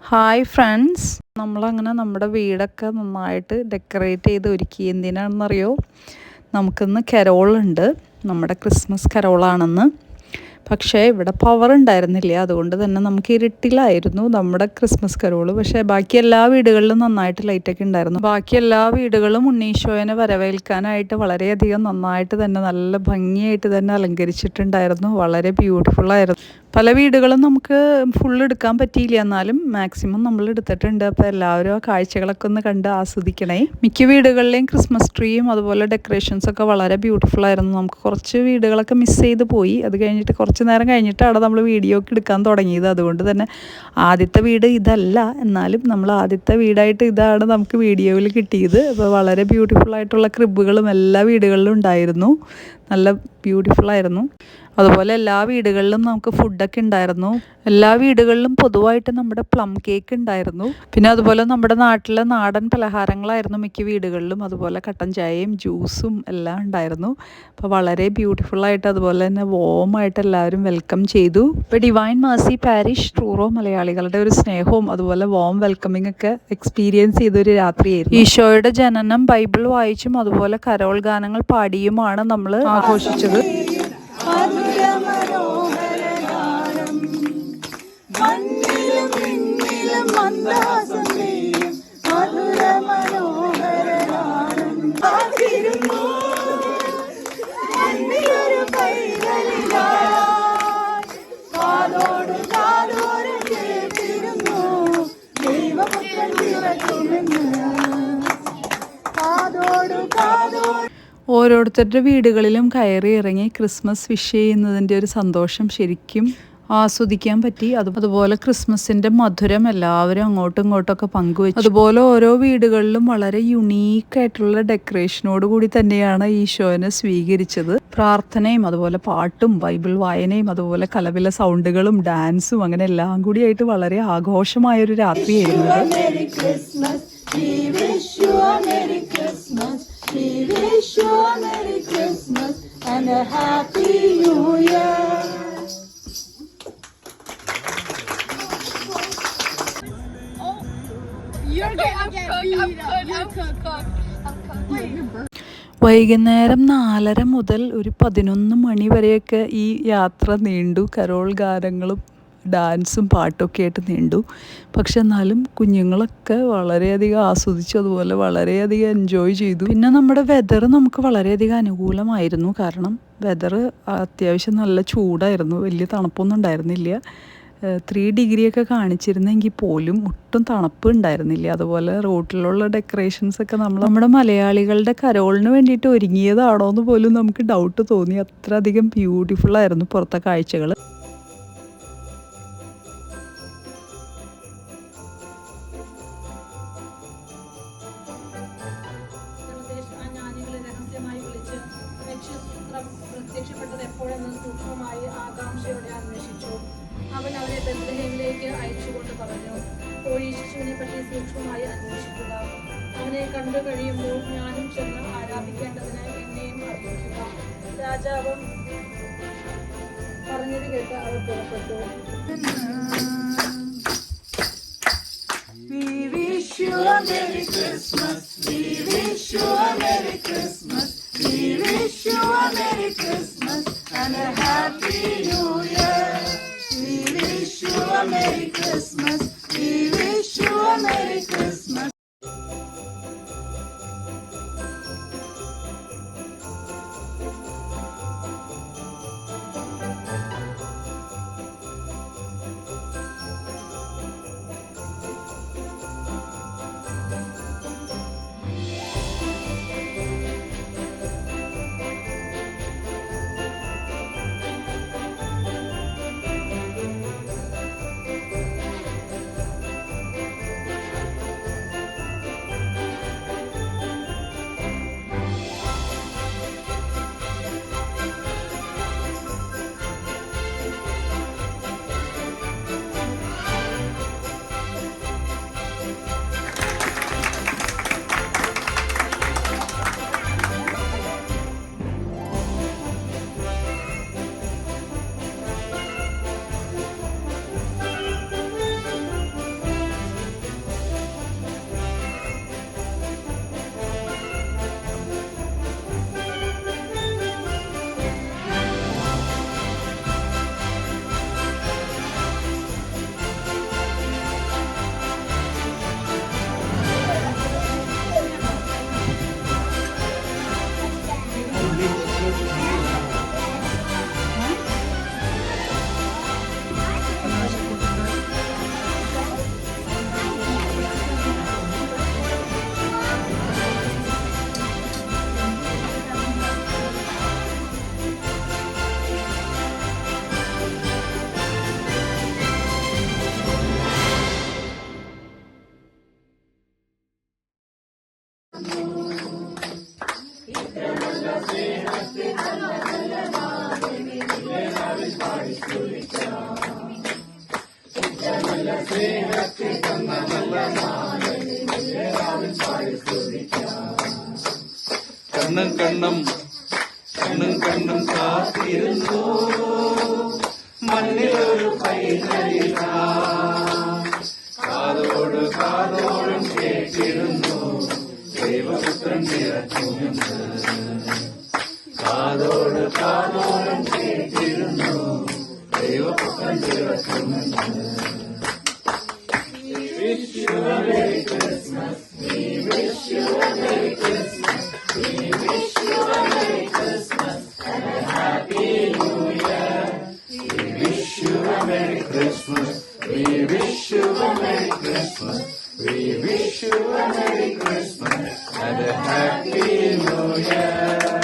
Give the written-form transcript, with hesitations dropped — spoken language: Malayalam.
ഹായ് ഫ്രണ്ട്സ്, നമ്മളങ്ങനെ നമ്മുടെ വീടൊക്കെ നന്നായിട്ട് ഡെക്കറേറ്റ് ചെയ്ത് ഒരുക്കി. എന്തിനാണെന്നറിയോ? നമുക്കിന്ന് കരോളുണ്ട്, നമ്മുടെ ക്രിസ്മസ് കരോളാണെന്ന്. പക്ഷേ ഇവിടെ പവർ ഉണ്ടായിരുന്നില്ല, അതുകൊണ്ട് തന്നെ നമുക്ക് ഇരുട്ടിലായിരുന്നു നമ്മുടെ ക്രിസ്മസ് കരോള്. പക്ഷേ ബാക്കി എല്ലാ വീടുകളിലും നന്നായിട്ട് ലൈറ്റൊക്കെ ഉണ്ടായിരുന്നു. ബാക്കി എല്ലാ വീടുകളും ഉണ്ണീശോയെ വരവേൽക്കാനായിട്ട് വളരെയധികം നന്നായിട്ട് തന്നെ, നല്ല ഭംഗിയായിട്ട് തന്നെ അലങ്കരിച്ചിട്ടുണ്ടായിരുന്നു. വളരെ ബ്യൂട്ടിഫുള്ളായിരുന്നു. പല വീടുകളും നമുക്ക് ഫുൾ എടുക്കാൻ പറ്റിയില്ല, എന്നാലും മാക്സിമം നമ്മൾ എടുത്തിട്ടുണ്ട്. അപ്പോൾ എല്ലാവരും ആ കാഴ്ചകളൊക്കെ ഒന്ന് കണ്ട് ആസ്വദിക്കണേ. മിക്ക വീടുകളിലെയും ക്രിസ്മസ് ട്രീയും അതുപോലെ ഡെക്കറേഷൻസൊക്കെ വളരെ ബ്യൂട്ടിഫുൾ ആയിരുന്നു. നമുക്ക് കുറച്ച് വീടുകളൊക്കെ മിസ് ചെയ്ത് പോയി. അത് കഴിഞ്ഞിട്ട് കുറച്ച് നേരം കഴിഞ്ഞിട്ടാണ് നമ്മൾ വീഡിയോ ഒക്കെ എടുക്കാൻ തുടങ്ങിയത്. അതുകൊണ്ട് തന്നെ ആദ്യത്തെ വീട് ഇതല്ല, എന്നാലും നമ്മൾ ആദ്യത്തെ വീടായിട്ട് ഇതാണ് നമുക്ക് വീഡിയോയിൽ കിട്ടിയത്. അപ്പോൾ വളരെ ബ്യൂട്ടിഫുള്ളായിട്ടുള്ള ക്രിബുകളും എല്ലാ വീടുകളിലും ഉണ്ടായിരുന്നു. നല്ല ബ്യൂട്ടിഫുള്ളായിരുന്നു. അതുപോലെ എല്ലാ വീടുകളിലും നമുക്ക് ഫുഡൊക്കെ ഉണ്ടായിരുന്നു. എല്ലാ വീടുകളിലും പൊതുവായിട്ട് നമ്മുടെ പ്ലം കേക്ക് ഉണ്ടായിരുന്നു. പിന്നെ അതുപോലെ നമ്മുടെ നാട്ടിലെ നാടൻ പലഹാരങ്ങളായിരുന്നു മിക്ക വീടുകളിലും. അതുപോലെ കട്ടൻ ചായയും ജ്യൂസും എല്ലാം ഉണ്ടായിരുന്നു. അപ്പോൾ വളരെ ബ്യൂട്ടിഫുള്ളായിട്ട്, അതുപോലെ തന്നെ വോമായിട്ട് എല്ലാവരും വെൽക്കം ചെയ്തു. ഇപ്പോൾ ഡിവൈൻ മേഴ്സി പാരിഷ് ട്രൂറോ മലയാളികളുടെ ഒരു സ്നേഹവും അതുപോലെ വോം വെൽക്കമിങ് ഒക്കെ എക്സ്പീരിയൻസ് ചെയ്തൊരു രാത്രിയായിരുന്നു. ഈശോയുടെ ജനനം ബൈബിൾ വായിച്ചും അതുപോലെ കരോൾ ഗാനങ്ങൾ പാടിയുമാണ് നമ്മൾ ആഘോഷിച്ചത്. ഓരോരുത്തരുടെ വീടുകളിലും കയറി ഇറങ്ങി ക്രിസ്മസ് വിഷ് ചെയ്യുന്നതിൻ്റെ ഒരു സന്തോഷം ശരിക്കും ആസ്വദിക്കാൻ പറ്റി. അതുപോലെ ക്രിസ്മസിൻ്റെ മധുരം എല്ലാവരും അങ്ങോട്ടും ഇങ്ങോട്ടൊക്കെ പങ്കുവെച്ചു. അതുപോലെ ഓരോ വീടുകളിലും വളരെ യുണീക്കായിട്ടുള്ള ഡെക്കറേഷനോട് കൂടി തന്നെയാണ് ഈശോനെ സ്വീകരിച്ചത്. പ്രാർത്ഥനയും അതുപോലെ പാട്ടും ബൈബിൾ വായനയും അതുപോലെ കലപില സൗണ്ടുകളും ഡാൻസും അങ്ങനെ എല്ലാം കൂടിയായിട്ട് വളരെ ആഘോഷമായൊരു രാത്രിയായിരുന്നു. We wish you a Merry Christmas. We wish you a Merry Christmas and a Happy New Year. Oh, you're getting beat up. വൈകുന്നേരം 4:30 മുതൽ ഒരു 11 മണി വരെയൊക്കെ ഈ യാത്ര നീണ്ടു. കരോൾ ഗാനങ്ങളും ഡാൻസും പാട്ടൊക്കെ ആയിട്ട് നീണ്ടു. പക്ഷെ എന്നാലും കുഞ്ഞുങ്ങളൊക്കെ വളരെയധികം ആസ്വദിച്ചു, അതുപോലെ വളരെയധികം എൻജോയ് ചെയ്തു. പിന്നെ നമ്മുടെ വെതർ നമുക്ക് വളരെയധികം അനുകൂലമായിരുന്നു. കാരണം വെതർ അത്യാവശ്യം നല്ല ചൂടായിരുന്നു, വലിയ തണുപ്പൊന്നും ഉണ്ടായിരുന്നില്ല. 3 ഡിഗ്രിയൊക്കെ കാണിച്ചിരുന്നെങ്കിൽ പോലും ഒട്ടും തണുപ്പ് ഉണ്ടായിരുന്നില്ല. അതുപോലെ റോട്ടിലുള്ള ഡെക്കറേഷൻസൊക്കെ നമ്മുടെ മലയാളികളുടെ കരോളിന് വേണ്ടിയിട്ട് ഒരുങ്ങിയതാണോ എന്ന് പോലും നമുക്ക് ഡൗട്ട് തോന്നി. അത്രയധികം ബ്യൂട്ടിഫുള്ളായിരുന്നു പുറത്തെ കാഴ്ചകൾ. പ്രത്യക്ഷപ്പെട്ടത് എപ്പോഴെന്ന് സൂക്ഷ്മമായി ആകാംക്ഷയോടെ അന്വേഷിച്ചു. അവൻ അവരെ ബെത്ലഹേമിലേക്ക് അയച്ചുകൊണ്ട് പറഞ്ഞു, പോയി ശിശുവിനെ പറ്റി സൂക്ഷ്മമായി അന്വേഷിക്കുക. അവനെ കണ്ടു കഴിയുമ്പോൾ ഞാനും ചെന്ന് ആരാധിക്കേണ്ടതിന് എന്നെയും അറിയിക്കുക. രാജാവും പറഞ്ഞത് കേട്ട് അവർ പുറപ്പെട്ടു. We wish you a Merry Christmas. We wish you a Merry Christmas. We wish you a Merry Christmas and a Happy New Year. We wish you a Merry Christmas. We wish you a Merry Christmas. കണ്ണും കണ്ണും കണ്ണും കണ്ണും കാത്തിരുന്നു മണ്ണിലൊരു പൈതലിക കാതോട് കാതോടും കേട്ടിരുന്നു ദൈവപുത്രൻ പിറക്കുമെന്ന് കാതോട് കാതോടും കേട്ടിരുന്നു ദൈവപുത്രൻ പിറക്കുമെന്ന്. Wish you a Merry Christmas. We wish you a Merry Christmas. We wish you a Merry Christmas and a Happy New Year. We wish you a Merry Christmas. We wish you a Merry Christmas. We wish you a Merry Christmas and a Happy New Year.